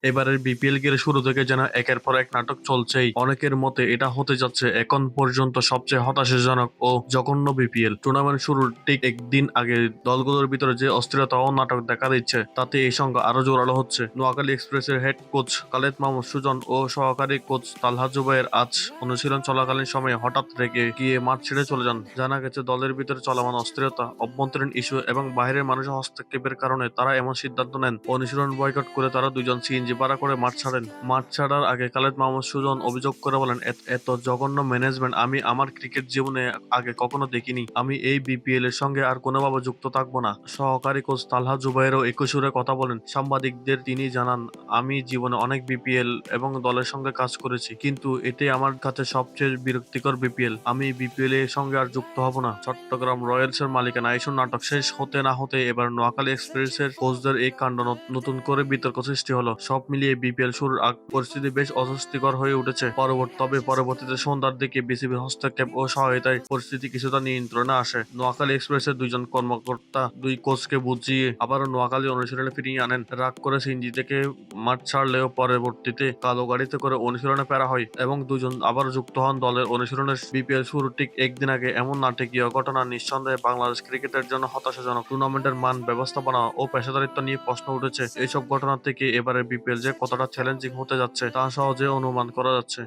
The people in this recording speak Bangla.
এবারের বিপিএল ঘিরে শুরু থেকে যেন একের পর এক নাটক চলছেই। অনেকের মতে এটা হতে যাচ্ছে এখন পর্যন্ত সবচেয়ে হতাশাজনক ও জঘন্য বিপিএল। টুর্নামেন্ট শুরুর ঠিক একদিন আগে দলগুলোর ভিতরে যে অস্থিরতা ও নাটক দেখা দিচ্ছে, তাতে এই সংখ্যা আরো জোরালো হচ্ছে। নোয়াখালী এক্সপ্রেসের হেড কোচ খালেদ মাহমুদ সুজন ও সহকারী কোচ তালহা জুবায়ের আজ অনুশীলন চলাকালীন সময়ে হঠাৎ রেগে গিয়ে মাঠ ছেড়ে চলে যান। জানা গেছে দলের ভিতরে চলমান অস্থিরতা, অভ্যন্তরীণ ইস্যু এবং বাইরের মানুষের হস্তক্ষেপের কারণে তারা এমন সিদ্ধান্ত নেন। অনুশীলন বয়কট করে তারা দুজন সিএনজি ভাড়া করে মাঠ ছাড়েন। মাঠ ছাড়ার আগে খালেদ মাহমুদ সুজন অভিযোগ করে বলেন, এত জঘন্য ম্যানেজমেন্ট আমি আমার ক্রিকেট জীবনে আগে কখনো দেখিনি। আমি এই বিপিএল এর সঙ্গে আর কোনোভাবে যুক্ত থাকবো না। সহকারী কোচ তালহা জুবায়েরও একই সুরে কথা বলেন। সাংবাদিকদের তিনি জানান, আমি জীবনে অনেক বিপিএল এবং দলের সঙ্গে কাজ করেছি, কিন্তু এটাই আমার কাছে সবচেয়ে বিরক্তিকর বিপিএল। আমি বিপিএল এর সঙ্গে আর যুক্ত হব না। চট্টগ্রাম রয়্যালসের মালিকানা ইস্যুর নাটক শেষ হতে না হতে এবার নোয়াখালী এক্সপ্রেসের কোচদের এই কাণ্ড নতুন করে বিতর্ক সৃষ্টি হলো। সব মিলিয়ে বিপিএল শুরুর আগ পরিস্থিতি বেশ অস্বস্তিকর হয়ে উঠেছে। তবে পরবর্তীতে সন্ধ্যার দিকে বিসিবির হস্তক্ষেপ ও সহায়তায় পরিস্থিতি কিছুটা নিয়ন্ত্রণে আসে। নোয়াখালী এক্সপ্রেসের দুইজন কর্মকর্তা দুই কোচকে বুঝিয়ে আবারও নোয়াখালী অনুশীলনে ফিরিয়ে আনেন। রাগ করে সিএনজি থেকে মাঠ ছাড়লেও পরবর্তীতে কালো গাড়িতে করে অনুশীলনে ফেরা হয় এবং দুজন আবার যুক্ত হন দলের অনুশীলনের। বিপিএল শুরুর ঠিক একদিন আগে এমন নাটকীয় ঘটনা নিঃসন্দেহে বাংলাদেশ ক্রিকেটের জন্য হতাশাজনক। টুর্নামেন্টের মান, ব্যবস্থাপনা ও পেশাদারিত্ব নিয়ে প্রশ্ন উঠেছে। এইসব ঘটনা থেকে এবারে বিপিএল যে কতটা চ্যালেঞ্জিং হতে যাচ্ছে তা সহজে অনুমান করা যাচ্ছে।